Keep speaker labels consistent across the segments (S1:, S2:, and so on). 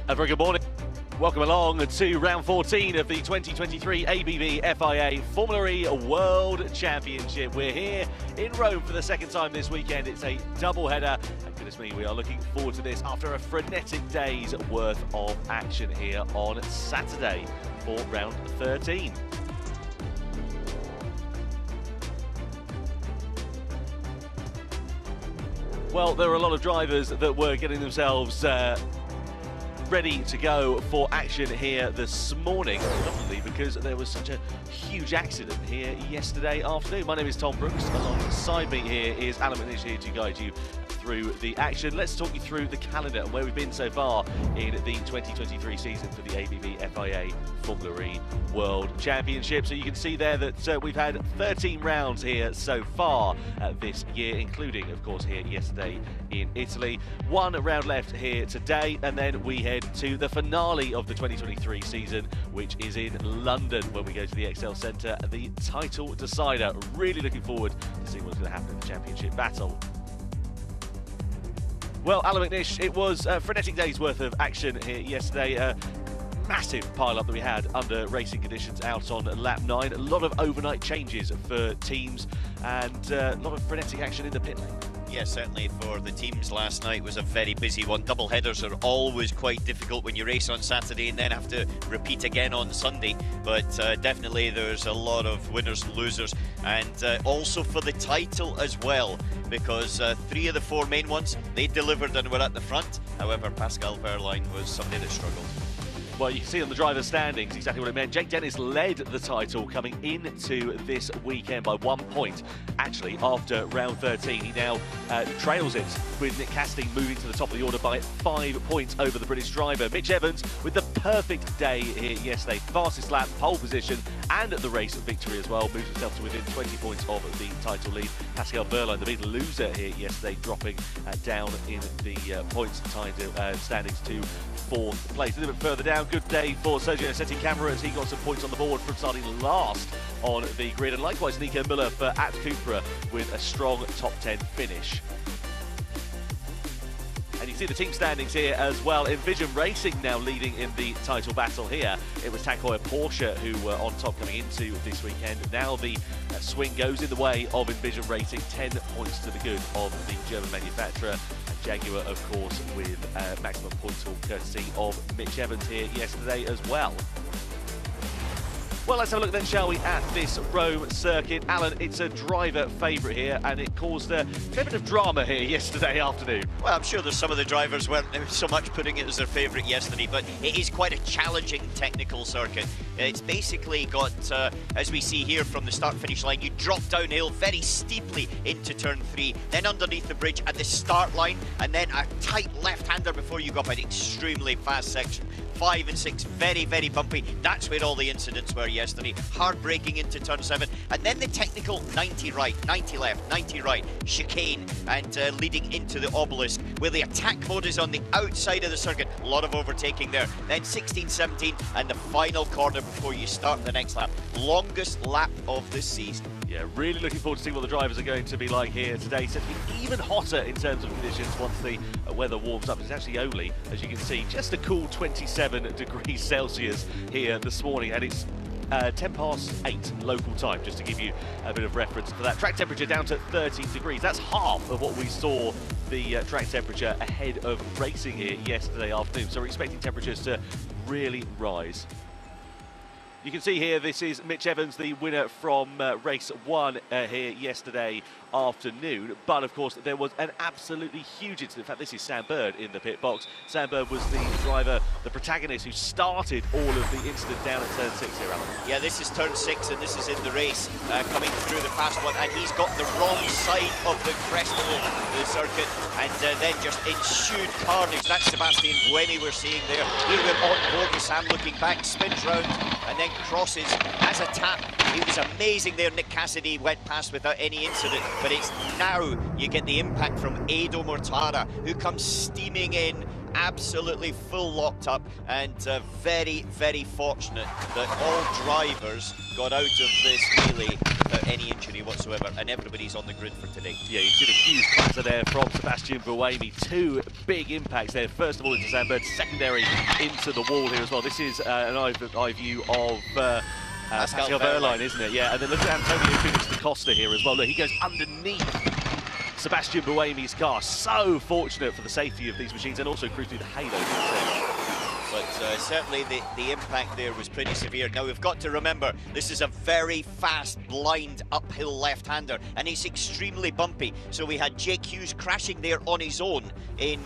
S1: A very good morning. Welcome along to round 14 of the 2023 ABB FIA Formula E World Championship. We're here in Rome for the second time this weekend. It's a double-header, and goodness me, we are looking forward to this after a frenetic day's worth of action here on Saturday for round 13. Well, there are a lot of drivers that were getting themselves ready to go for action here this morning, predominantly because there was such a huge accident here yesterday afternoon. My name is Tom Brooks. Alongside me here is Alan McNish here to guide you through the action. Let's talk you through the calendar and where we've been so far in the 2023 season for the ABB FIA Formula E World Championship. So you can see there that we've had 13 rounds here so far this year, including, of course, here yesterday in Italy. One round left here today, and then we head to the finale of the 2023 season, which is in London when we go to the Excel Centre, the title decider. Really looking forward to seeing what's going to happen in the championship battle. Well, Alan McNish, it was a frenetic day's worth of action here yesterday. Massive pile-up that we had under racing conditions out on lap 9. A lot of overnight changes for teams and a lot of frenetic action in the pit lane.
S2: Yeah, certainly for the teams last night was a very busy one. Double headers are always quite difficult when you race on Saturday and then have to repeat again on Sunday. But definitely there's a lot of winners and losers, and also for the title as well, because 3 of the 4 main ones, they delivered and were at the front. However, Pascal Wehrlein was somebody that struggled.
S1: Well, you can see on the driver's standings exactly what it meant. Jake Dennis led the title coming into this weekend by 1 point. Actually, after round 13, he now trails it, with Nick Cassidy moving to the top of the order by 5 points over the British driver. Mitch Evans with the perfect day here yesterday. Fastest lap, pole position, and the race victory as well. Moves himself to within 20 points of the title lead. Pascal Wehrlein, the big loser here yesterday, dropping down in the points standings to 4th place. A little bit further down, good day for Sergio Setti Camera as he got some points on the board from starting last on the grid, and likewise Nico Miller for at Cupra with a strong top 10 finish. And you see the team standings here as well. Envision Racing now leading in the title battle here. It was Tag Heuer Porsche who were on top coming into this weekend. Now the swing goes in the way of Envision Racing, 10 points to the good of the German manufacturer. And Jaguar, of course, with maximum points haul courtesy of Mitch Evans here yesterday as well. Well, let's have a look then, shall we, at this Rome circuit. Alan, it's a driver favourite here, and it caused a fair bit of drama here yesterday afternoon.
S2: Well, I'm sure there's some of the drivers weren't so much putting it as their favourite yesterday, but it is quite a challenging technical circuit. It's basically got, as we see here from the start-finish line, you drop downhill very steeply into turn 3, then underneath the bridge at the start line, and then a tight left-hander before you go up an extremely fast section. 5 and 6, very, very bumpy. That's where all the incidents were yesterday. Hard braking into turn 7, and then the technical 90 right, 90 left, 90 right, chicane, and leading into the obelisk, where the attack mode is on the outside of the circuit. A lot of overtaking there. Then 16, 17, and the final corner before you start the next lap. Longest lap of the season.
S1: Yeah, really looking forward to seeing what the drivers are going to be like here today. It's going to be even hotter in terms of conditions once the weather warms up. It's actually only, as you can see, just a cool 27 degrees Celsius here this morning, and it's 10 past 8 local time, just to give you a bit of reference for that. Track temperature down to 13 degrees. That's half of what we saw the track temperature ahead of racing here yesterday afternoon. So we're expecting temperatures to really rise. You can see here, this is Mitch Evans, the winner from race 1 here yesterday afternoon. But of course, there was an absolutely huge incident. In fact, this is Sam Bird in the pit box. Sam Bird was the driver, the protagonist, who started all of the incident down at turn 6 here, Alan.
S2: Yeah, this is turn 6, and this is in the race, coming through the fast one, and he's got the wrong side of the crest of the circuit, and then just ensued carnage. That's Sebastian Buemi we're seeing there. Here we're on board with Sam looking back, spins round, and then crosses as a tap. It was amazing there. Nick Cassidy went past without any incident, but it's now you get the impact from Edo Mortara, who comes steaming in, absolutely full locked up, and very, very fortunate that all drivers got out of this melee without any injury whatsoever, and everybody's on the grid for today.
S1: Yeah, you did a huge clatter there from Sebastian Buemi. Two big impacts there. First of all into Sandberg, secondary into the wall here as well. This is an eye view of Pascal Wehrlein, isn't it? Yeah, and then look at Antonio Felix da Costa here as well. Look, he goes underneath Sebastian Buemi's car. So fortunate for the safety of these machines, and also cruise through the halo.
S2: But certainly the impact there was pretty severe. Now we've got to remember, this is a very fast, blind, uphill left-hander, and it's extremely bumpy. So we had Jake Hughes crashing there on his own in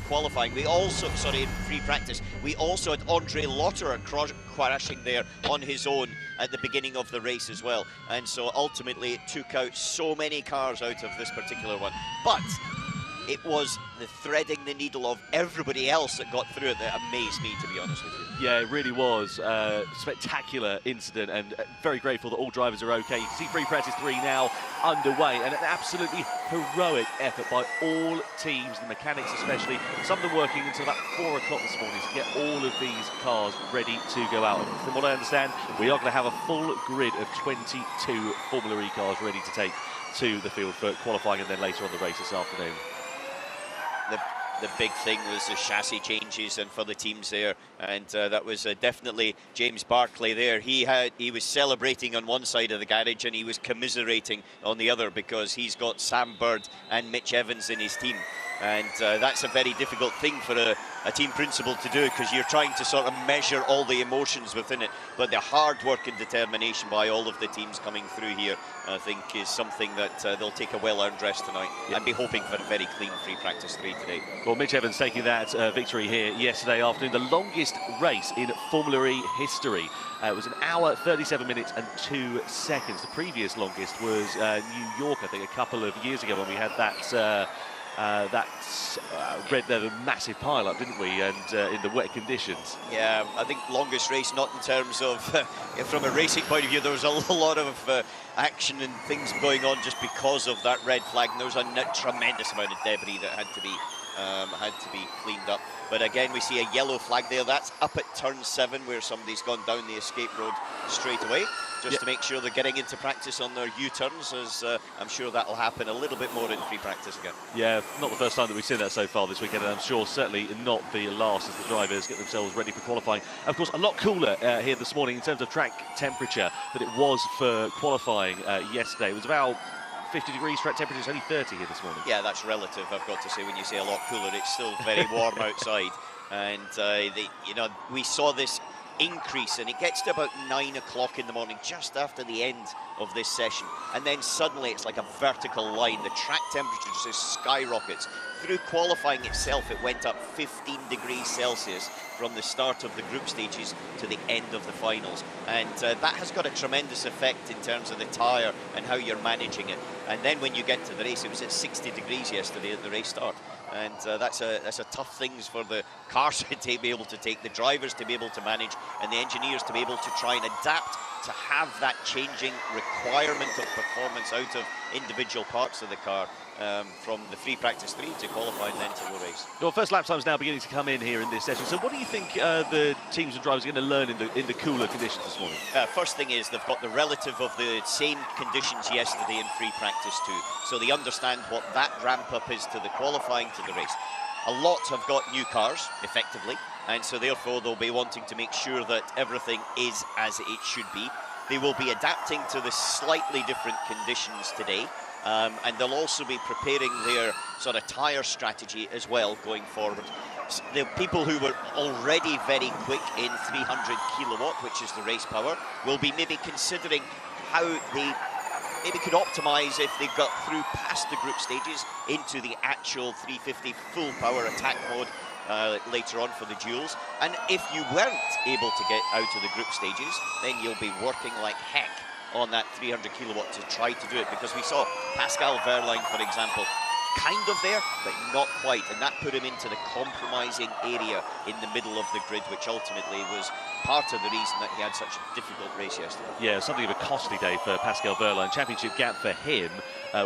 S2: qualifying. We also, in free practice, we also had Andre Lotterer crashing there on his own at the beginning of the race as well. And so ultimately it took out so many cars out of this particular one. But it was the threading the needle of everybody else that got through it that amazed me, to be honest with you.
S1: Yeah, it really was a spectacular incident, and very grateful that all drivers are okay. You can see free practice 3 now underway, and an absolutely heroic effort by all teams, the mechanics especially, some of them working until about 4 o'clock this morning to get all of these cars ready to go out. And from what I understand, we are going to have a full grid of 22 Formula E cars ready to take to the field for qualifying and then later on the race this afternoon.
S2: The big thing was the chassis changes and for the teams there, and that was definitely James Barclay there. He was celebrating on one side of the garage and he was commiserating on the other because he's got Sam Bird and Mitch Evans in his team. And that's a very difficult thing for a team principal to do, because you're trying to sort of measure all the emotions within it. But the hard work and determination by all of the teams coming through here, I think, is something that they'll take a well-earned rest tonight. Yep. And be hoping for a very clean free practice 3 today. Well,
S1: Mitch Evans taking that victory here yesterday afternoon, the longest race in Formula E history. It was 1 hour, 37 minutes and 2 seconds. The previous longest was New York, I think, a couple of years ago when we had that the massive pile-up, didn't we, and in the wet conditions.
S2: Yeah, I think longest race, not in terms of, from a racing point of view, there was a lot of action and things going on just because of that red flag, and there was a tremendous amount of debris that had to be cleaned up. But again, we see a yellow flag there. That's up at turn 7, where somebody's gone down the escape road straight away, just to make sure they're getting into practice on their U-turns, as I'm sure that'll happen a little bit more in free practice again.
S1: Yeah, not the first time that we've seen that so far this weekend, and I'm sure certainly not the last as the drivers get themselves ready for qualifying. Of course, a lot cooler here this morning in terms of track temperature than it was for qualifying yesterday. It was about 50 degrees, track temperature is only 30 here this morning.
S2: Yeah, that's relative, I've got to say. When you say a lot cooler, it's still very warm outside. And, we saw this increase, and it gets to about 9 o'clock in the morning, just after the end of this session. And then suddenly it's like a vertical line. The track temperature just skyrockets. Through qualifying itself, it went up 15 degrees Celsius from the start of the group stages to the end of the finals. And that has got a tremendous effect in terms of the tyre and how you're managing it. And then when you get to the race, it was at 60 degrees yesterday at the race start. And that's a tough things for the cars to be able to take, the drivers to be able to manage, and the engineers to be able to try and adapt to have that changing requirement of performance out of individual parts of the car, from the free practice 3 to qualifying, then to the race.
S1: Well, first lap time's now beginning to come in here in this session. So what do you think the teams and drivers are going to learn in the cooler conditions this morning?
S2: First thing is they've got the relative of the same conditions yesterday in free practice 2. So they understand what that ramp up is to the qualifying, to the race. A lot have got new cars, effectively, and so therefore they'll be wanting to make sure that everything is as it should be. They will be adapting to the slightly different conditions today, and they'll also be preparing their sort of tyre strategy as well going forward. The people who were already very quick in 300 kilowatt, which is the race power, will be maybe considering how they maybe could optimise if they got through past the group stages into the actual 350 full power attack mode later on for the duels. And if you weren't able to get out of the group stages, then you'll be working like heck on that 300 kilowatt to try to do it, because we saw Pascal Wehrlein, for example, kind of there, but not quite, and that put him into the compromising area in the middle of the grid, which ultimately was part of the reason that he had such a difficult race yesterday.
S1: Yeah, something of a costly day for Pascal Wehrlein. Championship gap for him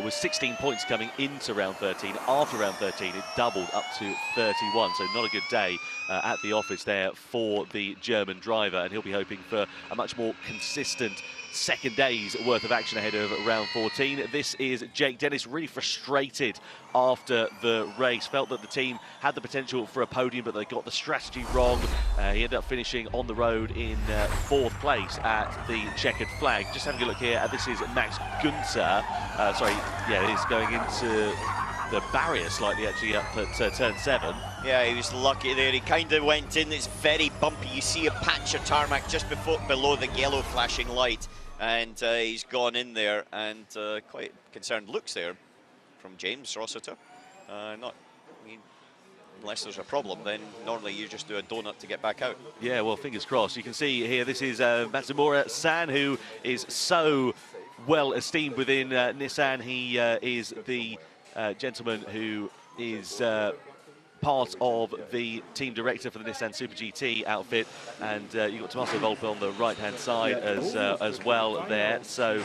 S1: was 16 points coming into round 13. After round 13, it doubled up to 31, so not a good day at the office there for the German driver, and he'll be hoping for a much more consistent second day's worth of action ahead of round 14. This is Jake Dennis, really frustrated after the race. Felt that the team had the potential for a podium, but they got the strategy wrong. He ended up finishing on the road in 4th place at the checkered flag. Just having a look here, this is Max Günther. He's going into the barrier slightly, actually, up at turn 7.
S2: Yeah, he was lucky there. He kind of went in. It's very bumpy. You see a patch of tarmac just below the yellow flashing light, and he's gone in there, and quite concerned looks there from James Rossiter. Unless there's a problem, then normally you just do a donut to get back out. Yeah, well, fingers crossed. You can see here, this is Matsumura-san, who is so well esteemed within Nissan. He is the gentleman who is part of the team director for the Nissan Super GT outfit, and you've got Tommaso Volpe on the right-hand side as well there. So,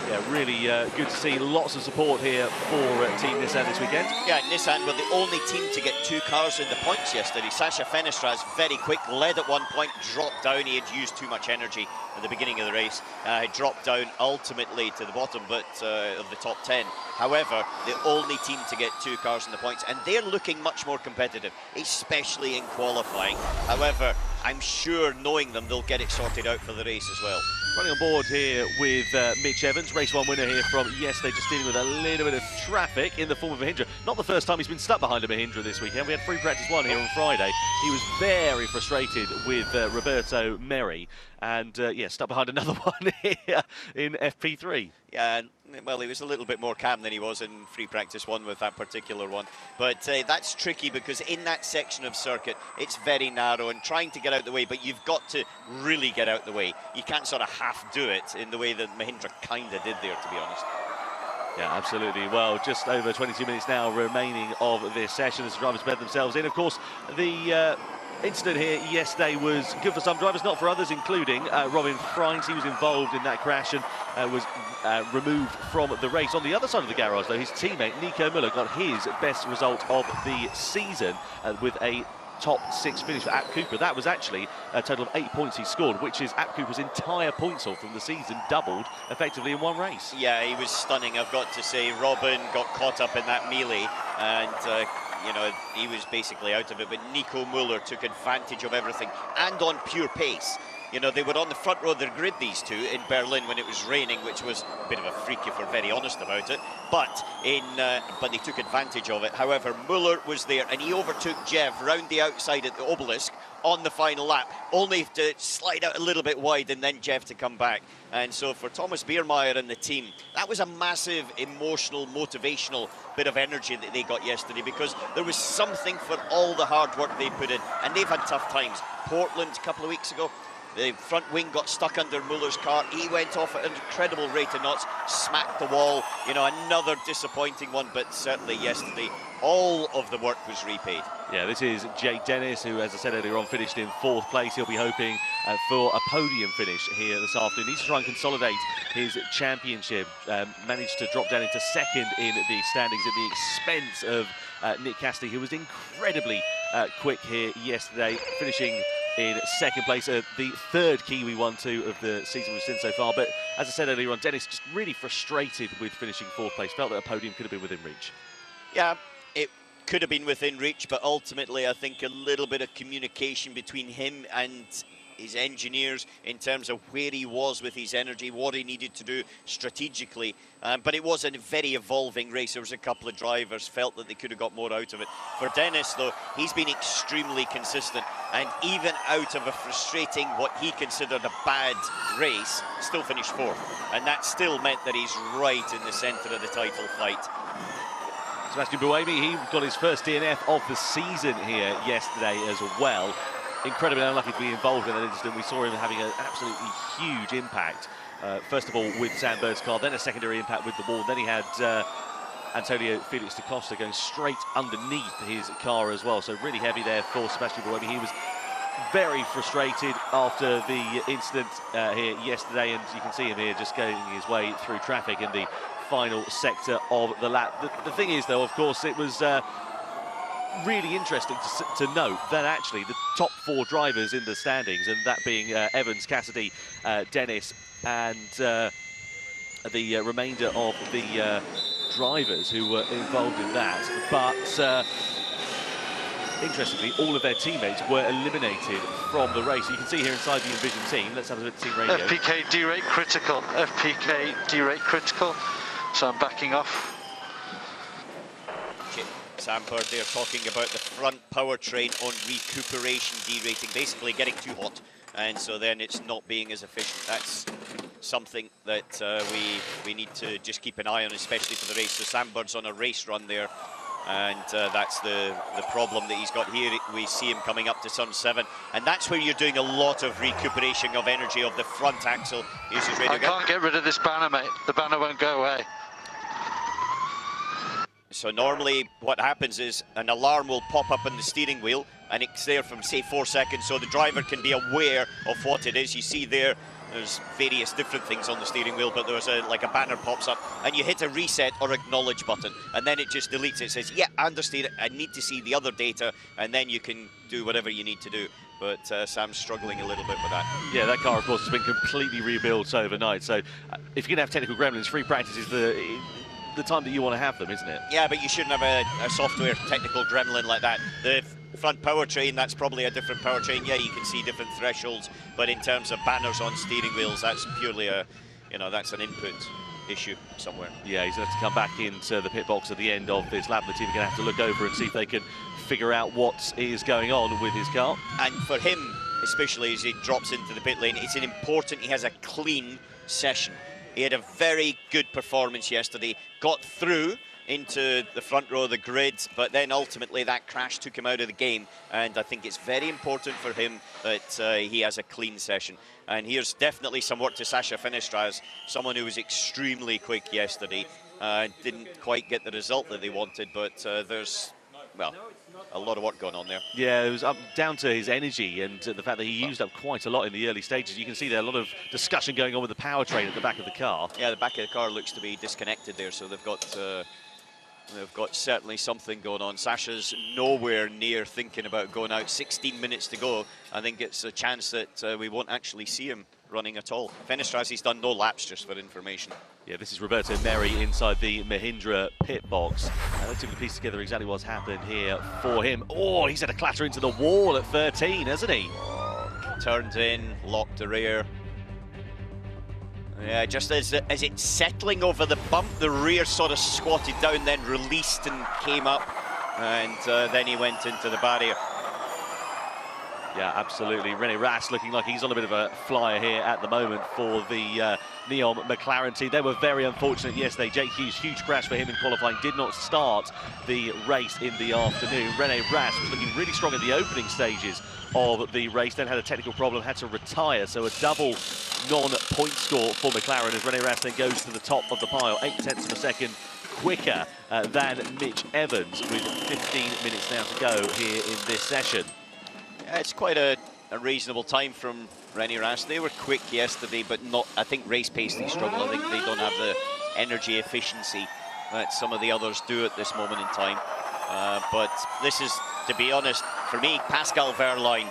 S2: yeah, really good to see lots of support here for Team Nissan this weekend. Yeah, Nissan were the only team to get 2 cars in the points yesterday. Sasha Fenestras, very quick, led at one point, dropped down. He had used too much energy at the beginning of the race. He dropped down ultimately to the bottom of the top 10. However, the only team to get 2 cars in the points, and they're looking much more competitive, especially in qualifying. However, I'm sure, knowing them, they'll get it sorted out for the race as well. Running on board here with Mitch Evans, race 1 winner here from yesterday, just dealing with a little bit of traffic in the form of a Mahindra. Not the first time he's been stuck behind a Mahindra this weekend. We had free practice 1 here on Friday. He was very frustrated with Roberto Merri, and stuck behind another one here in FP3. Yeah, well, he was a little bit more calm than he was in free practice 1 with that particular one. But that's tricky, because in that section of circuit, it's very narrow and trying to get out the way, but you've got to really get out the way. You can't sort of half do it in the way that Mahindra kind of did there, to be honest. Yeah, absolutely. Well, just over 22 minutes now remaining of this session as the drivers bed themselves in. Of course, the incident here yesterday was good for some drivers, not for others, including Robin Freins. He was involved in that crash and was removed from the race. On the other side of the garage, though, his teammate Nico Müller got his best result of the season with a top 6 finish for App Cooper. That was actually a total of 8 points he scored, which is App Cooper's entire points haul from the season, doubled effectively in one race. Yeah, he was stunning, I've got to say. Robin got caught up in that melee, and he was basically out of it, but Nico Müller took advantage of everything, and on pure pace. You know, they were on the front row of the grid, these two, in Berlin when it was raining, which was a bit of a freak if we're very honest about it. But they took advantage of it. However, Müller was there, and he overtook Jev round the outside at the obelisk on the final lap, only to slide out a little bit wide and then Jev to come back. And so for Thomas Biermeier and the team, that was a massive emotional, motivational bit of energy that they got yesterday, because there was something for all the hard work they put in, and they've had tough times. Portland a couple of weeks ago, the front wing got stuck under Muller's car. He went off at an incredible rate of knots, smacked the wall. You know, another disappointing one, but certainly yesterday, all of the work was repaid. Yeah, this is Jake Dennis, who, as I said earlier on, finished in 4th place. He'll be hoping for a podium finish here this afternoon. He needs to try and consolidate his championship. Managed to drop down into 2nd in the standings at the expense of Nick Cassidy, who was incredibly quick here yesterday, finishing in 2nd place, the 3rd Kiwi 1-2 of the season we've seen so far. But as I said earlier on, Dennis just really frustrated with finishing 4th place, felt that a podium could have been within reach. Yeah, it could have been within reach, but ultimately I think a little bit of communication between him and his engineers in terms of where he was with his energy, what he needed to do strategically. But it was a very evolving race. There was a couple of drivers felt that they could have got more out of it. For Dennis, though, he's been extremely consistent, and even out of a frustrating, what he considered a bad race, still finished 4th. And that still meant that he's right in the centre of the title fight. Sebastian Buemi, he got his first DNF of the season here yesterday as well. Incredibly unlucky to be involved in that incident. We saw him having an absolutely huge impact. First of all with Sam Bird's car, then a secondary impact with the wall. Then he had Antonio Felix da Costa going straight underneath his car as well. So really heavy there for Sebastian Buemi. He was very frustrated after the incident here yesterday, and you can see him here just going his way through traffic in the final sector of the lap. The thing is, though, of course, it was really interesting to note that actually the top 4 drivers in the standings, and that being Evans, Cassidy, Dennis
S1: and the remainder of the drivers who were involved in that. But interestingly, all of their teammates were eliminated from the race. You can see here inside the Envision team. Let's have a look at the team radio.
S3: FPK derate critical. FPK derate critical. So I'm backing off.
S2: Sam Bird there talking about the front powertrain on recuperation derating, basically getting too hot, and so then it's not being as efficient. That's something that we need to just keep an eye on, especially for the race. So Sam Bird's on a race run there, and that's the problem that he's got here. We see him coming up to turn 7, and that's where you're doing a lot of recuperation of energy of the front axle.
S3: I can't get rid of this banner, mate. The banner won't go away.
S2: So normally what happens is an alarm will pop up on the steering wheel, and it's there from, say, 4 seconds, so the driver can be aware of what it is. You see there's various different things on the steering wheel, but there's like a banner pops up, and you hit a reset or acknowledge button, and then it just deletes it. It says, yeah, I understand it, I need to see the other data, and then you can do whatever you need to do. But Sam's struggling a little bit with that.
S1: Yeah, that car, of course, has been completely rebuilt overnight, so if you're going to have technical gremlins, free practice is the time that you want to have them, isn't it?
S2: Yeah, but you shouldn't have a software technical gremlin like that. The front powertrain, that's probably a different powertrain. Yeah, you can see different thresholds, but in terms of banners on steering wheels, that's purely that's an input issue somewhere.
S1: Yeah, he's going to have to come back into the pit box at the end of this lap. The team are going to have to look over and see if they can figure out what is going on with his car.
S2: And for him, especially as he drops into the pit lane, it's important he has a clean session. He had a very good performance yesterday, got through into the front row of the grid, but then ultimately that crash took him out of the game, and I think it's very important for him that he has a clean session. And here's definitely some work to Sasha Finistras, someone who was extremely quick yesterday, didn't quite get the result that they wanted, but there's, well, a lot of work going on there.
S1: Yeah, it was up down to his energy and the fact that he used up quite a lot in the early stages. You can see there a lot of discussion going on with the powertrain at the back of the car.
S2: Yeah, the back of the car looks to be disconnected there, so they've got certainly something going on. Sasha's nowhere near thinking about going out. 16 minutes to go. I think it's a chance that we won't actually see him running at all. Finistras, he's done no laps, just for information.
S1: Yeah, this is Roberto Meri inside the Mahindra pit box. Let's see if we piece together exactly what's happened here for him. Oh, he's had a clatter into the wall at 13, hasn't he?
S2: Turned in, locked the rear. Yeah, just as it's settling over the bump, the rear sort of squatted down, then released and came up, and then he went into the barrier.
S1: Yeah, absolutely. Rene Rast looking like he's on a bit of a flyer here at the moment for the Neon McLaren team. They were very unfortunate yesterday. Jake Hughes, huge crash for him in qualifying, did not start the race in the afternoon. Rene Rast was looking really strong in the opening stages of the race, then had a technical problem, had to retire. So a double non-point score for McLaren as Rene Rast then goes to the top of the pile, 0.8 of a second quicker than Mitch Evans, with 15 minutes now to go here in this session.
S2: Yeah, it's quite a reasonable time from Rene Rast. They were quick yesterday, but not, I think, race pace they struggle. I think they don't have the energy efficiency that some of the others do at this moment in time. But this is, to be honest, for me, Pascal Wehrlein,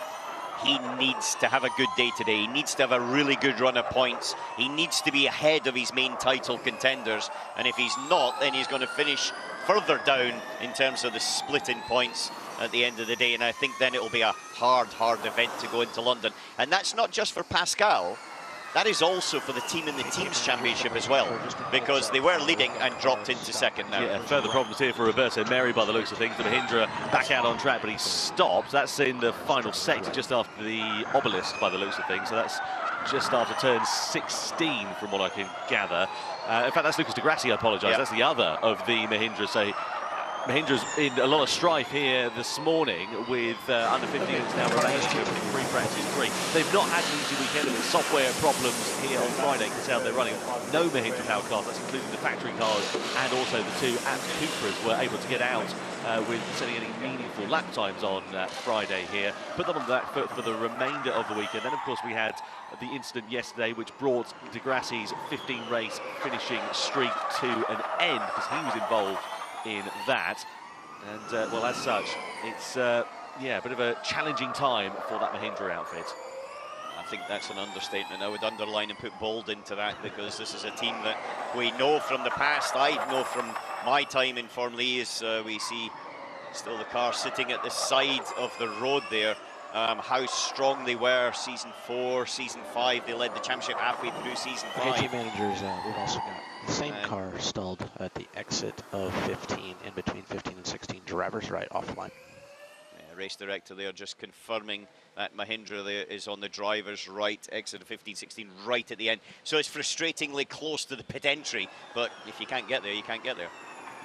S2: he needs to have a good day today. He needs to have a really good run of points. He needs to be ahead of his main title contenders. And if he's not, then he's going to finish further down in terms of the split in points at the end of the day. And I think then it will be a hard event to go into London. And that's not just for Pascal. That is also for the team in the Teams Championship as well, because they were leading and dropped into second now.
S1: Yeah, further problems here for Roberto Meri by the looks of things. The Mahindra back out on track, but he stopped. That's in the final sector, just after the obelisk by the looks of things. So that's just after turn 16, from what I can gather. In fact, that's Lucas Di Grassi, I apologise.
S2: Yep.
S1: That's the other of the Mahindra. So Mahindra's in a lot of strife here this morning with under 15 minutes now remaining. Free practice 3. They've not had an easy weekend with software problems here on Friday. You can tell they're running no Mahindra power cars, that's including the factory cars, and also the two Abt Cupras were able to get out with setting any meaningful lap times on Friday here. Put them on the back foot for the remainder of the weekend. Then, of course, we had the incident yesterday which brought Di Grassi's 15-race finishing streak to an end, because he was involved in that. And well, as such, it's yeah, a bit of a challenging time for that Mahindra outfit.
S2: I think that's an understatement. I would underline and put bold into that, because this is a team that we know from the past. I know from my time in Formula E, as we see still the car sitting at the side of the road there, how strong they were season 4, season 5. They led the championship halfway through season 5.
S4: Okay, team managers, we've also got the same car stalled at the exit of 15, in between 15 and 16. Drivers right offline.
S2: Race director there just confirming that Mahindra there is on the driver's right, exit of 15-16 right at the end. So it's frustratingly close to the pit entry, but if you can't get there, you can't get there.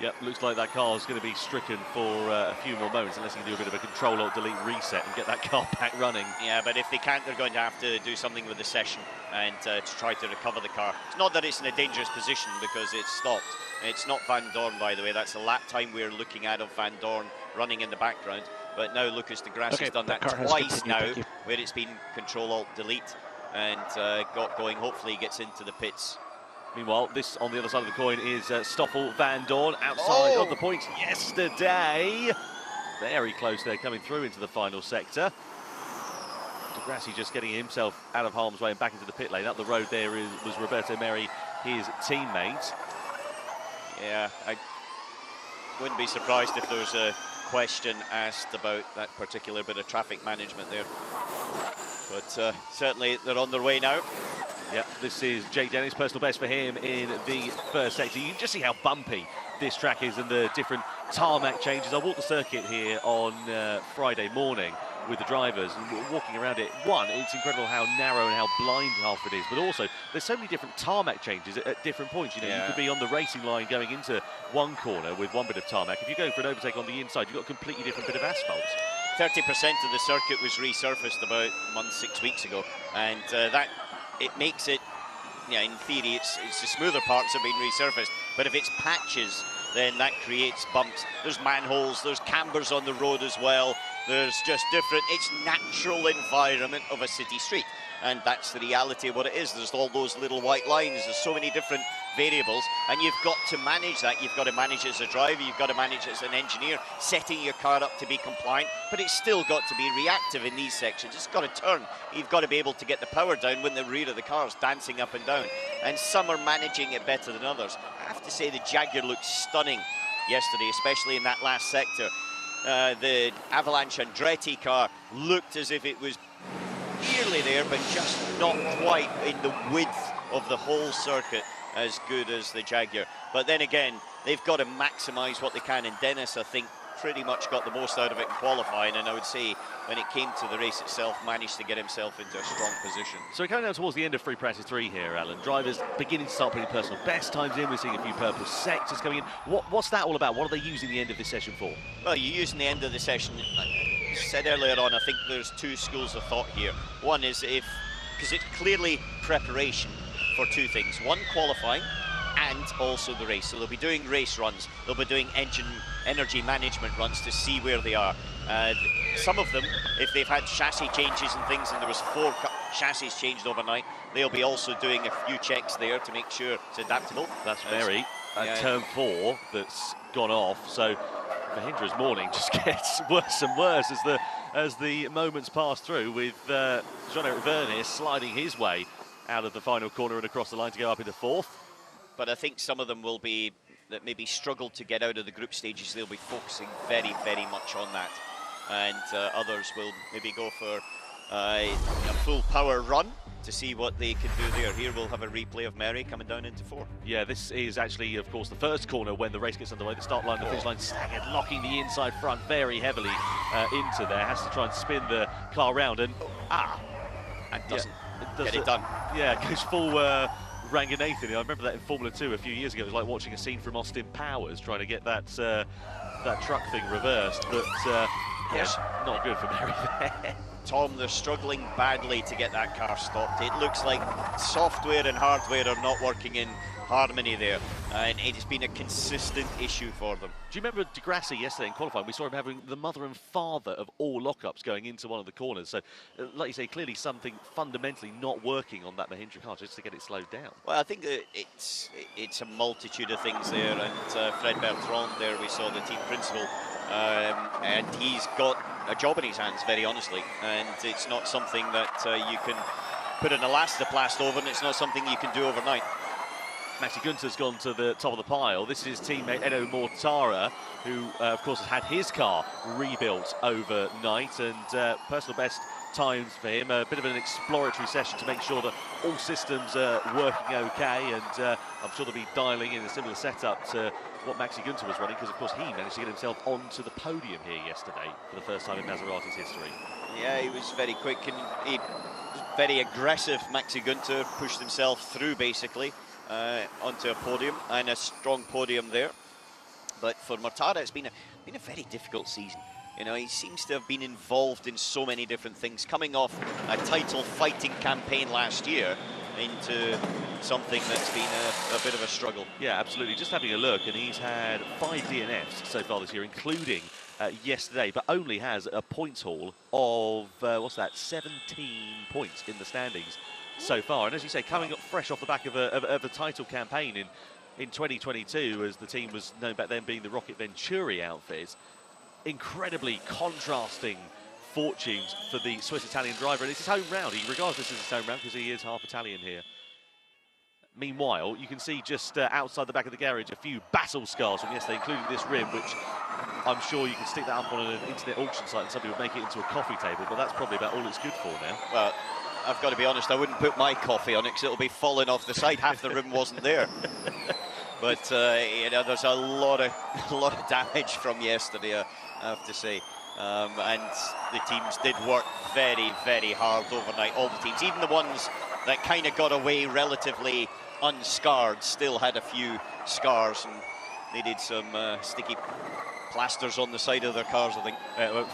S1: Yep, looks like that car is going to be stricken for a few more moments, unless you can do a bit of a Control-Alt-Delete reset and get that car back running.
S2: Yeah, but if they can't, they're going to have to do something with the session and to try to recover the car. It's not that it's in a dangerous position, because it's stopped. It's not Van Dorn, by the way. That's the lap time we're looking at of Van Dorn running in the background. But now Lucas de Grassi has done that twice now, where it's been Control-Alt-Delete and got going. Hopefully he gets into the pits.
S1: Meanwhile, this on the other side of the coin is Stoffel Van Dorn outside of the points yesterday. Very close there, coming through into the final sector. De Grassi just getting himself out of harm's way and back into the pit lane. Up the road there was Roberto Meri, his teammate.
S2: Yeah, I wouldn't be surprised if there was a question asked about that particular bit of traffic management there. But certainly they're on their way now.
S1: Yeah, this is Jake Dennis, personal best for him in the first sector. You can just see how bumpy this track is and the different tarmac changes. I walked the circuit here on Friday morning with the drivers and walking around it. One, it's incredible how narrow and how blind half it is, but also there's so many different tarmac changes at different points. You know, you could be on the racing line going into one corner with one bit of tarmac. If you go for an overtake on the inside, you've got a completely different bit of asphalt.
S2: 30% of the circuit was resurfaced about a month, 6 weeks ago, and that it makes it, yeah, in theory, it's the smoother parts have been resurfaced, but if it's patches, then that creates bumps. There's manholes, there's cambers on the road as well. There's just different, it's natural environment of a city street. And that's the reality of what it is. There's all those little white lines. There's so many different variables, and you've got to manage that. You've got to manage it as a driver. You've got to manage it as an engineer, setting your car up to be compliant. But it's still got to be reactive in these sections. It's got to turn. You've got to be able to get the power down when the rear of the car is dancing up and down. And some are managing it better than others. I have to say the Jaguar looked stunning yesterday, especially in that last sector. The Avalanche Andretti car looked as if it was nearly there, but just not quite in the width of the whole circuit as good as the Jaguar. But then again, they've got to maximise what they can, and Dennis, I think, pretty much got the most out of it in qualifying, and I would say when it came to the race itself, managed to get himself into a strong position.
S1: So we're coming down towards the end of free practice 3 here, Alan. Drivers beginning to start putting personal best times in. We're seeing a few purple sectors coming in. What's that all about? What are they using the end of this session for?
S2: Well, you're using the end of the session, I said earlier on, I think there's two schools of thought here. One is because it's clearly preparation for two things. One, qualifying, and also the race. So they'll be doing race runs. They'll be doing energy management runs to see where they are. Some of them, if they've had chassis changes and things, and there was 4 chassis changed overnight, they'll be also doing a few checks there to make sure it's adaptable.
S1: That's very turn 4 that's gone off. So Mahindra's morning just gets worse and worse as the moments pass through, with Jean-Eric Vergne sliding his way out of the final corner and across the line to go up into 4th.
S2: But I think some of them will be, that maybe struggled to get out of the group stages, they'll be focusing very, very much on that. And others will maybe go for a full power run to see what they can do there. Here we'll have a replay of Meri coming down into 4.
S1: Yeah, this is actually, of course, the first corner when the race gets underway. The start line, the finish line staggered, locking the inside front very heavily into there. Has to try and spin the car round, and
S2: and doesn't get it done.
S1: Yeah, goes full Ranganathan. I remember that in Formula 2 a few years ago. It was like watching a scene from Austin Powers trying to get that truck thing reversed, but yes, not good for Meri there.
S2: Tom, they're struggling badly to get that car stopped. It looks like software and hardware are not working in harmony there, and it has been a consistent issue for them.
S1: Do you remember de Grassi yesterday in qualifying? We saw him having the mother and father of all lockups going into one of the corners. So, like you say, clearly something fundamentally not working on that Mahindra car just to get it slowed down.
S2: Well, I think it's a multitude of things there, and Fred Bertrand there, we saw the team principal, and he's got a job in his hands, very honestly, and it's not something that you can put an elastoplast over, and it's not something you can do overnight.
S1: Maxi Gunter's gone to the top of the pile. This is his teammate Edo Mortara, who, of course, has had his car rebuilt overnight, and personal best times for him. A bit of an exploratory session to make sure that all systems are working okay, and I'm sure they'll be dialing in a similar setup to what Maxi Gunter was running, because, of course, he managed to get himself onto the podium here yesterday for the first time in Maserati's history.
S2: Yeah, he was very quick and he was very aggressive. Maxi Gunter pushed himself through, basically, onto a podium, and a strong podium there. But for Mortara, it's been a very difficult season. You know, he seems to have been involved in so many different things, coming off a title fighting campaign last year into something that's been a bit of a struggle.
S1: Yeah, absolutely. Just having a look, and he's had 5 DNFs so far this year, including yesterday, but only has a points haul of, what's that, 17 points in the standings so far. And as you say, coming up fresh off the back of a title campaign in 2022, as the team was known back then being the Rocket Venturi outfit. Incredibly contrasting fortunes for the Swiss-Italian driver, and it's his home round. He regards this as his home round because he is half Italian here. Meanwhile, you can see just outside the back of the garage a few battle scars from yesterday, including this rim, which I'm sure you can stick that up on an internet auction site and somebody would make it into a coffee table, but that's probably about all it's good for now.
S2: Well, I've got to be honest, I wouldn't put my coffee on it because it'll be falling off the side. Half the rim wasn't there. But you know, there's a lot of damage from yesterday, I have to say. And the teams did work very, very hard overnight. All the teams, even the ones that kind of got away relatively unscarred, still had a few scars, and they did some sticky plasters on the side of their cars, I think.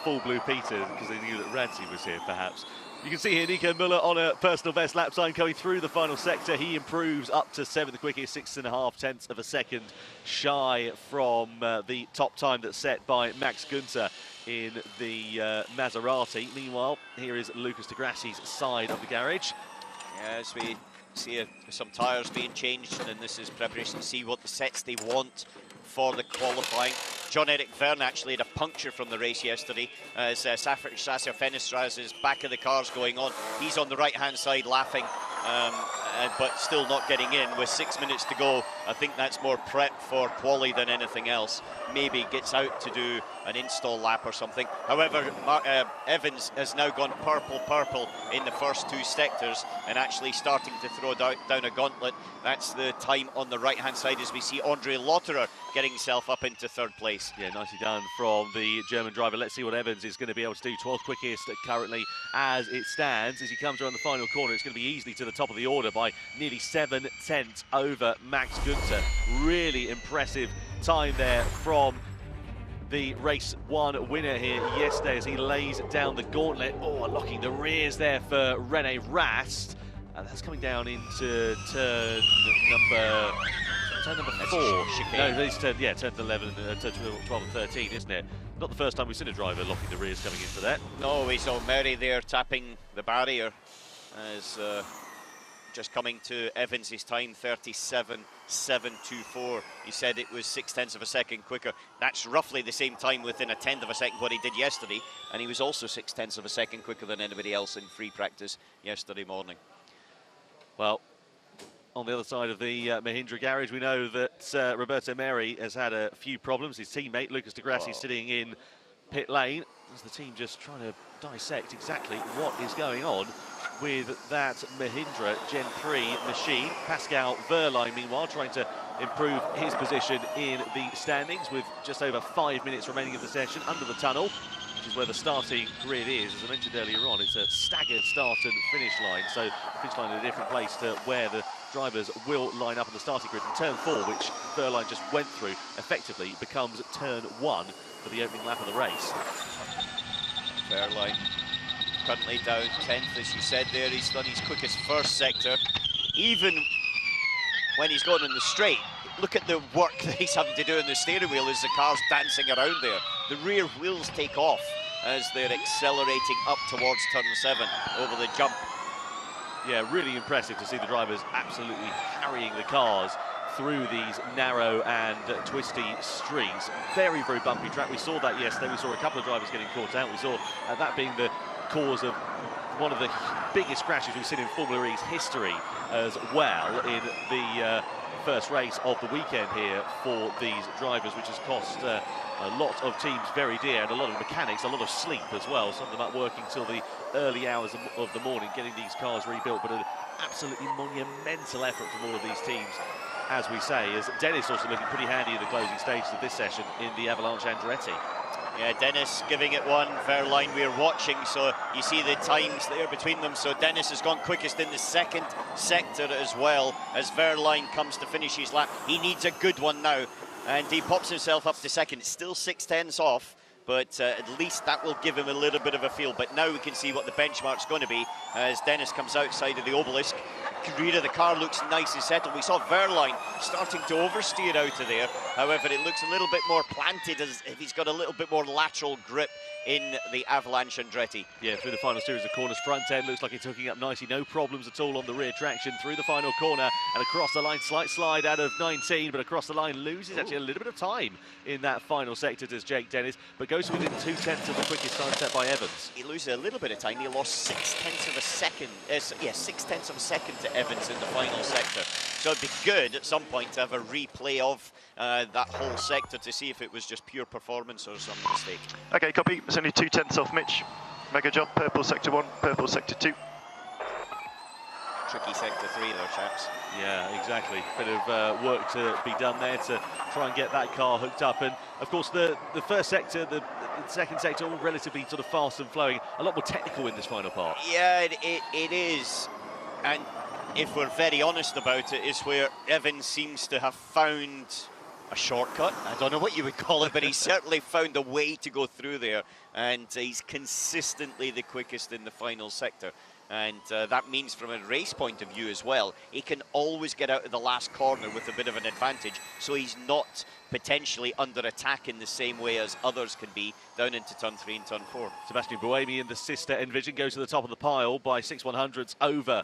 S1: Full blue Peter, because they knew that Radzi was here, perhaps. You can see here Nico Müller on a personal best lap time going through the final sector. He improves up to 7th quickest, 6.5 tenths of a second shy from the top time that's set by Max Gunter in the Maserati. Meanwhile, here is Lucas de Grassi's side of the garage.
S2: Yeah, as we see some tyres being changed, and this is preparation to see what the sets they want for the qualifying. John-Eric Verne actually had a puncture from the race yesterday as Sasser Fenestraz's back of the car's going on. He's on the right-hand side laughing, but still not getting in with 6 minutes to go. I think that's more prep for quali than anything else. Maybe gets out to do an install lap or something. However, Evans has now gone purple in the first 2 sectors and actually starting to throw down a gauntlet. That's the time on the right-hand side as we see Andre Lotterer getting himself up into 3rd place.
S1: Yeah, nicely done from the German driver. Let's see what Evans is going to be able to do. 12th quickest currently as it stands. As he comes around the final corner, it's going to be easily to the top of the order by nearly 7 tenths over Max Gunter. Really impressive time there from the race 1 winner here yesterday as he lays down the gauntlet. Oh, unlocking the rears there for Rene Rast. And that's coming down into turn number 4. No, he's turn 11, turn 12 and 13, isn't it? Not the first time we've seen a driver locking the rears coming into that.
S2: No, we saw Murray there tapping the barrier as just coming to Evans' time, 37.724. He said it was 6 tenths of a second quicker. That's roughly the same time within a tenth of a second what he did yesterday, and he was also 6 tenths of a second quicker than anybody else in free practice yesterday morning.
S1: Well, on the other side of the Mahindra garage, we know that Roberto Meri has had a few problems. His teammate, Lucas de Grassi, sitting in pit lane. As the team just trying to dissect exactly what is going on with that Mahindra Gen 3 machine. Pascal Verline, meanwhile, trying to improve his position in the standings with just over 5 minutes remaining of the session under the tunnel, which is where the starting grid is. As I mentioned earlier on, it's a staggered start and finish line, so finish line in a different place to where the drivers will line up on the starting grid. And turn 4, which Verline just went through, effectively becomes turn 1 for the opening lap of the race.
S2: Verline currently down 10th, as you said there. He's done his quickest first sector. Even when he's gone in the straight, look at the work that he's having to do in the steering wheel as the car's dancing around there. The rear wheels take off as they're accelerating up towards turn 7 over the jump.
S1: Yeah, really impressive to see the drivers absolutely harrying the cars through these narrow and twisty streets. Very, very bumpy track. We saw that yesterday. We saw a couple of drivers getting caught out. We saw that being the cause of one of the biggest crashes we've seen in Formula E's history as well in the first race of the weekend here for these drivers, which has cost a lot of teams very dear, and a lot of mechanics a lot of sleep as well. Some of them up working till the early hours of the morning getting these cars rebuilt, but an absolutely monumental effort from all of these teams, as we say, as Dennis also looking pretty handy in the closing stages of this session in the Avalanche Andretti.
S2: Yeah, Dennis giving it one. Verline we're watching, so you see the times there between them. So Dennis has gone quickest in the second sector as well as Verline comes to finish his lap. He needs a good one now, and he pops himself up to second. It's still 6/10 off, but at least that will give him a little bit of a feel. But now we can see what the benchmark's going to be as Dennis comes outside of the obelisk. Rear of the car looks nice and settled. We saw Verline starting to oversteer out of there. However, it looks a little bit more planted, as if he's got a little bit more lateral grip in the Avalanche Andretti.
S1: Yeah, through the final series of corners, front end looks like it's hooking up nicely. No problems at all on the rear traction through the final corner and across the line. Slight slide out of 19, but across the line loses actually a little bit of time in that final sector, does Jake Dennis, but goes within 2/10 of the quickest time set by Evans.
S2: He loses a little bit of time. He lost 6/10 of a second. 6/10 of a second to Evans in the final sector. So it'd be good at some point to have a replay of that whole sector to see if it was just pure performance or some mistake.
S5: Okay, copy. It's only 2/10 off Mitch. Mega job. Purple sector 1, purple sector 2.
S2: Tricky sector 3 though, chaps.
S1: Yeah, exactly. Bit of work to be done there to try and get that car hooked up. And of course, the first sector, the second sector, all relatively sort of fast and flowing. A lot more technical in this final part.
S2: Yeah, it is. And if we're very honest about it, is where Evans seems to have found a shortcut. I don't know what you would call it, but he's certainly found a way to go through there, and he's consistently the quickest in the final sector. And that means from a race point of view as well, he can always get out of the last corner with a bit of an advantage, so he's not potentially under attack in the same way as others can be down into turn 3 and turn 4.
S1: Sebastian Buemi in the sister Envision goes to the top of the pile by 6/100ths over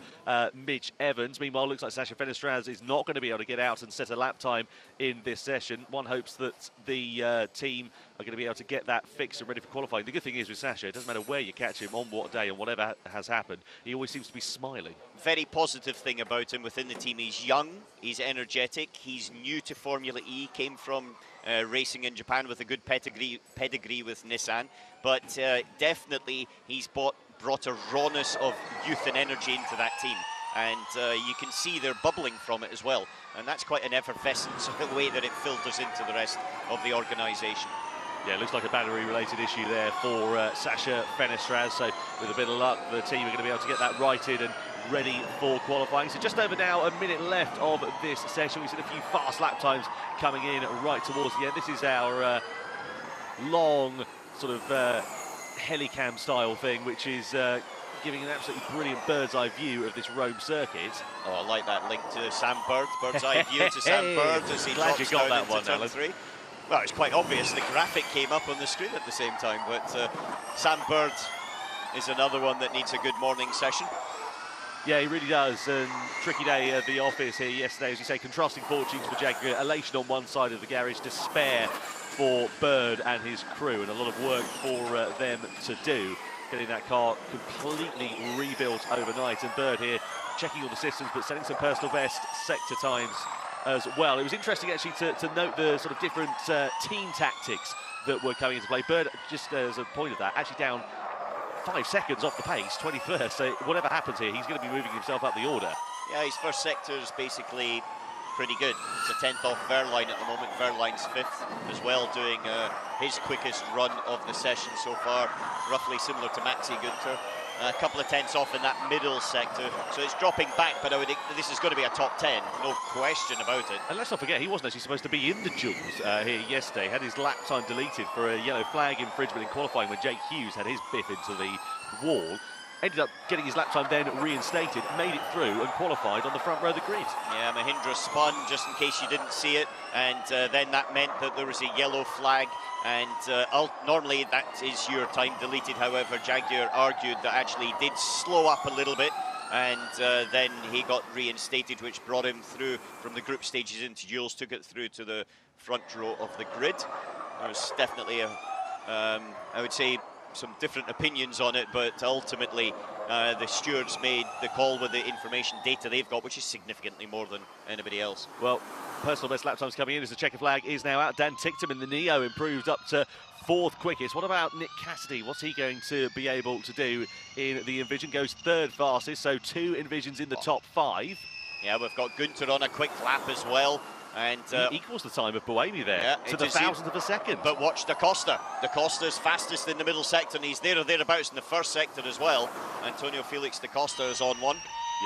S1: Mitch Evans. Meanwhile, looks like Sasha Fenestraz is not going to be able to get out and set a lap time in this session. One hopes that the team are going to be able to get that fixed and ready for qualifying. The good thing is with Sasha, it doesn't matter where you catch him, on what day and whatever has happened, he always seems to be smiling.
S2: Very positive thing about him within the team. He's young, he's energetic, he's new to Formula E, came from racing in Japan with a good pedigree with Nissan, but definitely he's brought a rawness of youth and energy into that team, and you can see they're bubbling from it as well, and that's quite an effervescent sort of way that it filters into the rest of the organisation.
S1: Yeah, it looks like a battery-related issue there for Sasha Fenestraz, so with a bit of luck, the team are going to be able to get that righted and ready for qualifying. So just over now, a minute left of this session. We've seen a few fast lap times coming in right towards the end. This is our long sort of helicam style thing, which is giving an absolutely brilliant bird's eye view of this Rome circuit.
S2: Oh, I like that link to Sam Bird, bird's eye view to Sam Bird as he
S1: Glad
S2: drops
S1: you got
S2: down
S1: that
S2: into
S1: one,
S2: turn
S1: Alan.
S2: 3. Well, it's quite obvious. The graphic came up on the screen at the same time, but Sam Bird is another one that needs a good morning session.
S1: Yeah, he really does. And tricky day at the office here yesterday, as you say, contrasting fortunes for Jaguar. Elation on one side of the garage, despair for Bird and his crew, and a lot of work for them to do, getting that car completely rebuilt overnight. And Bird here checking all the systems, but setting some personal best sector times as well. It was interesting actually to note the sort of different team tactics that were coming into play. Bird, just as a point of that, actually down 5 seconds off the pace, 21st, so whatever happens here, he's going to be moving himself up the order.
S2: Yeah, his first sector is basically pretty good. It's a 10th off Verline at the moment. Verline's 5th as well, doing his quickest run of the session so far, roughly similar to Maxi Günther. A couple of tenths off in that middle sector, so it's dropping back, but I would think this is going to be a top 10, no question about it.
S1: And let's not forget, he wasn't actually supposed to be in the duels here yesterday. Had his lap time deleted for a yellow flag infringement in qualifying when Jake Hughes had his biff into the wall. Ended up getting his lap time then reinstated, made it through and qualified on the front row of the grid. Yeah,
S2: Mahindra spun, just in case you didn't see it, and then that meant that there was a yellow flag, and normally that is your time deleted. However, Jaguar argued that actually he did slow up a little bit, and then he got reinstated, which brought him through from the group stages into duels, took it through to the front row of the grid. There was definitely a, I would say, some different opinions on it, but ultimately the stewards made the call with the information data they've got, which is significantly more than anybody else.
S1: Well, personal best lap times coming in as the checker flag is now out. Dan Ticktum in the Neo improved up to 4th quickest. What about Nick Cassidy? What's he going to be able to do in the Envision? Goes 3rd fastest, so 2 Envisions in the top 5.
S2: Yeah, we've got Gunter on a quick lap as well. And
S1: he equals the time of Buemi there, to the 1,000th of a second.
S2: But watch Da Costa. Da Costa's fastest in the middle sector, and he's there or thereabouts in the 1st sector as well. Antonio Felix Da Costa is on one.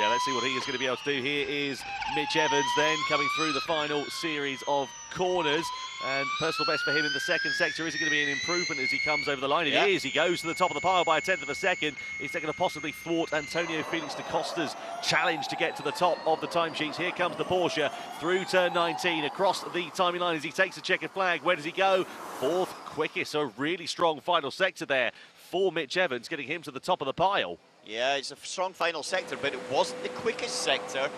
S1: Yeah, let's see what he is going to be able to do. Here is Mitch Evans then coming through the final series of corners. And personal best for him in the 2nd sector. Is it going to be an improvement as he comes over the line? It is. He goes to the top of the pile by a 1/10 of a second. Is that going to possibly thwart Antonio Felix Da Costa's challenge to get to the top of the timesheets? Here comes the Porsche through turn 19 across the timing line as he takes a checkered flag. Where does he go? 4th quickest. So a really strong final sector there for Mitch Evans, getting him to the top of the pile.
S2: Yeah, it's a strong final sector, but it wasn't the quickest sector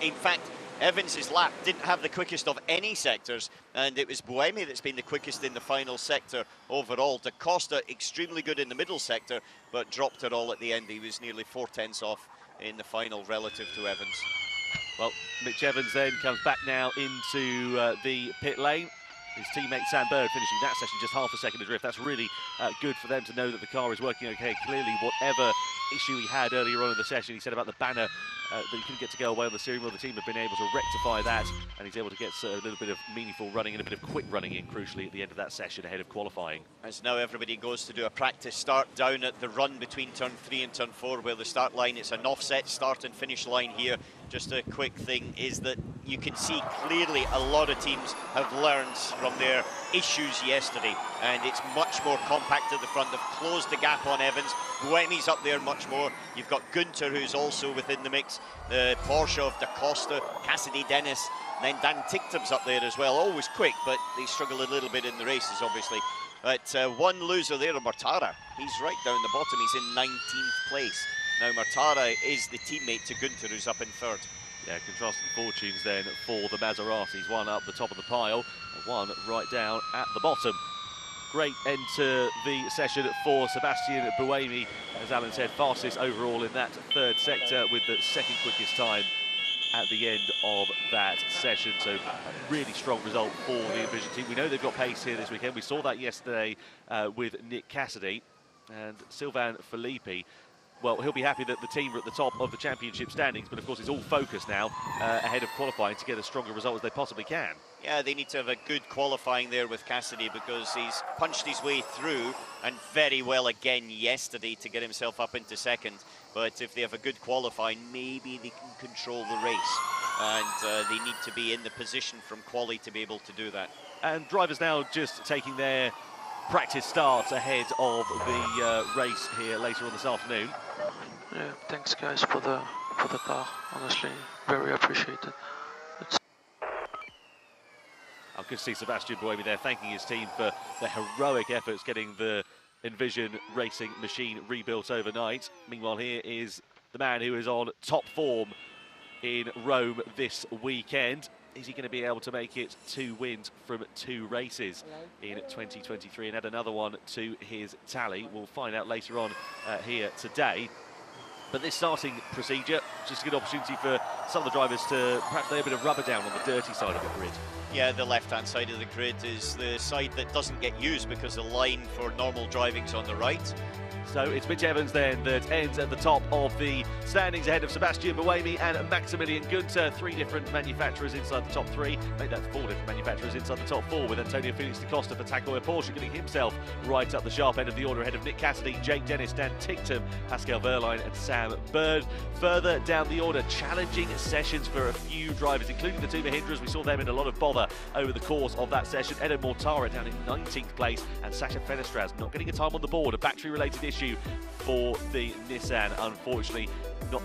S2: in fact, Evans' lap didn't have the quickest of any sectors, and it was Buemi that's been the quickest in the final sector overall. Da Costa extremely good in the middle sector, but dropped it all at the end. He was nearly 4/10 off in the final relative to Evans.
S1: Well, Mitch Evans then comes back now into the pit lane. His teammate Sam Bird finishing that session just half a second adrift. That's really good for them to know that the car is working okay. Clearly, whatever issue he had earlier on in the session, he said about the banner that he couldn't get to go away on the steering wheel. The team have been able to rectify that, and he's able to get a little bit of meaningful running and a bit of quick running in, crucially, at the end of that session ahead of qualifying.
S2: As now everybody goes to do a practice start down at the run between turn 3 and turn 4, where the start line, it's an offset start and finish line here. Just a quick thing is that you can see clearly a lot of teams have learned from their issues yesterday, and it's much more compact at the front. They've closed the gap on Evans. Buemi's up there much more. You've got Gunter, who's also within the mix. The Porsche of Da Costa, Cassidy Dennis, and then Dan Ticktum's up there as well. Always quick, but they struggle a little bit in the races, obviously. But one loser there, Mortara. He's right down the bottom. He's in 19th place. Now Mortara is the teammate to Gunter, who's up in 3rd.
S1: Yeah, contrasting fortunes then for the Maseratis. One up the top of the pile, and one right down at the bottom. Great end to the session for Sebastian Buemi, as Alan said, fastest overall in that 3rd sector with the 2nd quickest time at the end of that session. So really strong result for the Envision team. We know they've got pace here this weekend. We saw that yesterday with Nick Cassidy and Sylvain Filippi. Well, he'll be happy that the team are at the top of the championship standings, but of course it's all focused now ahead of qualifying to get as strong a result as they possibly can.
S2: Yeah, they need to have a good qualifying there with Cassidy, because he's punched his way through and very well again yesterday to get himself up into 2nd. But if they have a good qualifying, maybe they can control the race, and they need to be in the position from quali to be able to do that.
S1: And drivers now just taking their practice starts ahead of the race here later on this afternoon.
S3: Yeah, thanks guys for the car. Honestly, very appreciated.
S1: I could see Sebastian Buemi there thanking his team for the heroic efforts getting the Envision racing machine rebuilt overnight. Meanwhile, here is the man who is on top form in Rome this weekend. Is he going to be able to make it 2 wins from 2 races in 2023 and add another one to his tally? We'll find out later on here today. But this starting procedure, just a good opportunity for some of the drivers to perhaps lay a bit of rubber down on the dirty side of the grid.
S2: Yeah, the left-hand side of the grid is the side that doesn't get used, because the line for normal driving's on the right.
S1: So it's Mitch Evans then that ends at the top of the standings ahead of Sebastian Buemi and Maximilian Gunter. 3 different manufacturers inside the top 3. Make that 4 different manufacturers inside the top 4, with Antonio Felix Da Costa for Takoya Porsche getting himself right up the sharp end of the order ahead of Nick Cassidy, Jake Dennis, Dan Ticktum, Pascal Wehrlein and Sam Bird. Further down the order, challenging sessions for a few drivers, including the two Mahindras. We saw them in a lot of bother over the course of that session. Edo Mortara down in 19th place, and Sasha Fenestraz not getting a time on the board. A battery-related issue for the Nissan, unfortunately,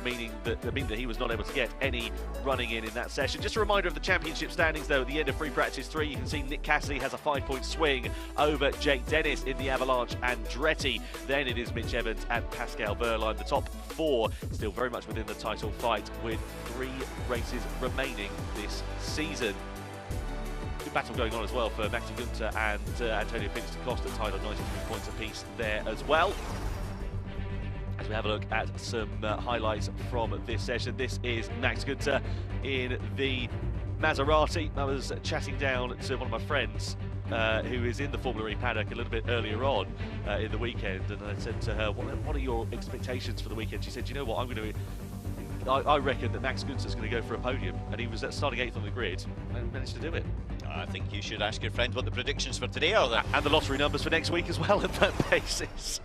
S1: meaning that he was not able to get any running in that session. Just a reminder of the championship standings, though. At the end of free practice 3, you can see Nick Cassidy has a 5-point swing over Jake Dennis in the Avalanche Andretti. Then it is Mitch Evans and Pascal Wehrlein. The top 4 still very much within the title fight, with 3 races remaining this season. good battle going on as well for Maxi Günther and Antonio Felix da Costa, tied on 93 points apiece there as well. As we have a look at some highlights from this session, this is Max Günther in the Maserati. I was chatting down to one of my friends who is in the Formula E paddock a little bit earlier on in the weekend, and I said to her, what are your expectations for the weekend? She said, you know what, I reckon that Max Günther's going to go for a podium, and he was starting 8th on the grid and managed to do it.
S2: I think you should ask your friend what the predictions for today are then.
S1: And the lottery numbers for next week as well at that basis.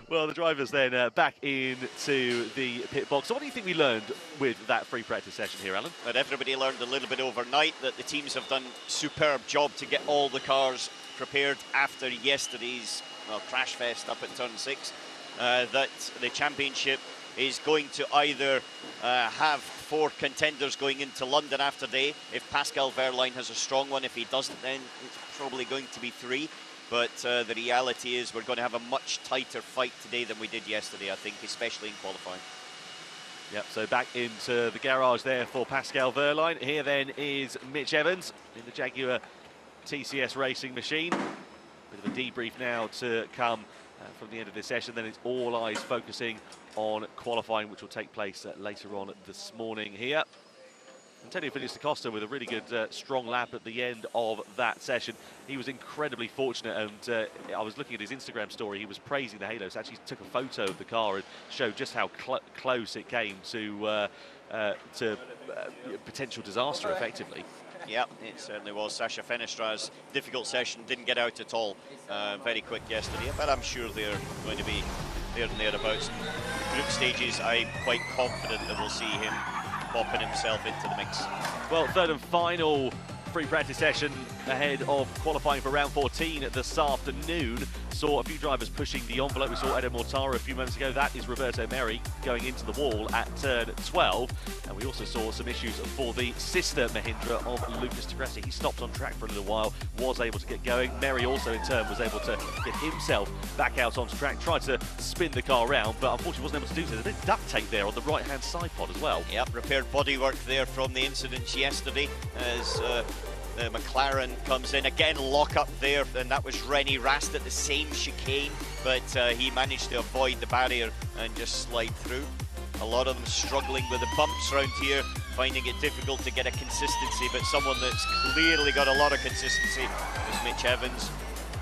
S1: Well, the drivers then back into the pit box. So what do you think we learned with that free practice session here, Alan?
S2: But everybody learned a little bit overnight that the teams have done a superb job to get all the cars prepared after yesterday's crash fest up at turn 6. That the championship is going to either have 4 contenders going into London after day. If Pascal Wehrlein has a strong one, if he doesn't, then it's probably going to be 3. But the reality is we're going to have a much tighter fight today than we did yesterday, I think, especially in qualifying.
S1: Yep, so back into the garage there for Pascal Wehrlein. Here then is Mitch Evans in the Jaguar TCS racing machine. Bit of a debrief now to come from the end of this session. Then it's all eyes focusing on qualifying, which will take place later on this morning here. Antonio Felix da Costa with a really good strong lap at the end of that session. He was incredibly fortunate, and I was looking at his Instagram story. He was praising the halos, actually took a photo of the car and showed just how close it came to potential disaster effectively.
S2: Yeah, it certainly was. Sasha Fenestra's difficult session didn't get out at all very quick yesterday, but I'm sure they're going to be there and thereabouts. Group stages, I'm quite confident that we'll see him popping himself into the mix.
S1: Well, third and final free practice session ahead of qualifying for round 14 this afternoon. Saw a few drivers pushing the envelope. We saw Edo Mortara a few moments ago. That is Roberto Merri going into the wall at turn 12. And we also saw some issues for the sister Mahindra of Lucas di Grassi. He stopped on track for a little while, was able to get going. Merri also in turn was able to get himself back out onto track, tried to spin the car around, but unfortunately wasn't able to do so. There's a bit of duct tape there on the right-hand side pod as well.
S2: Yep, repaired bodywork there from the incidents yesterday as the McLaren comes in. Again, lock up there, and that was Rennie Rast at the same chicane, but he managed to avoid the barrier and just slide through. A lot of them struggling with the bumps around here, finding it difficult to get a consistency, but someone that's clearly got a lot of consistency is Mitch Evans.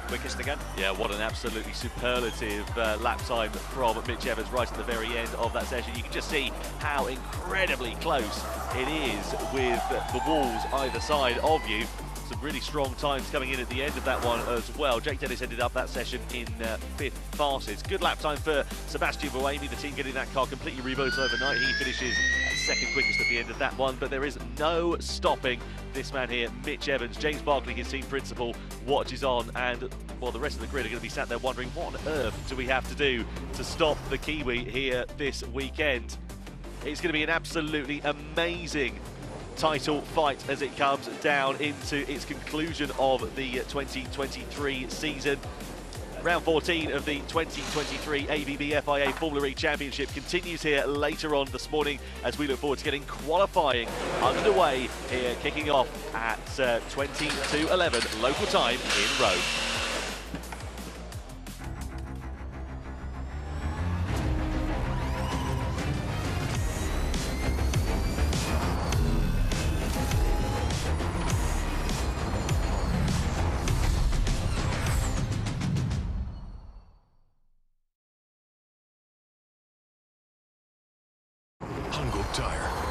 S2: Quickest again.
S1: Yeah, what an absolutely superlative lap time from Mitch Evans right at the very end of that session. You can just see how incredibly close it is with the walls either side of you. Some really strong times coming in at the end of that one as well. Jake Dennis ended up that session in 5th fastest. Good lap time for Sebastian Buemi, the team getting that car completely rebuilt overnight. He finishes second quickest at the end of that one, but there is no stopping this man here, Mitch Evans. James Barkley, his team principal, watches on, and well, the rest of the grid are going to be sat there wondering what on earth do we have to do to stop the Kiwi here this weekend. It's going to be an absolutely amazing title fight as it comes down into its conclusion of the 2023 season. Round 14 of the 2023 ABB FIA Formula E Championship continues here later on this morning as we look forward to getting qualifying underway here, kicking off at 20 to 11 local time in Rome.
S6: Hankook Tire.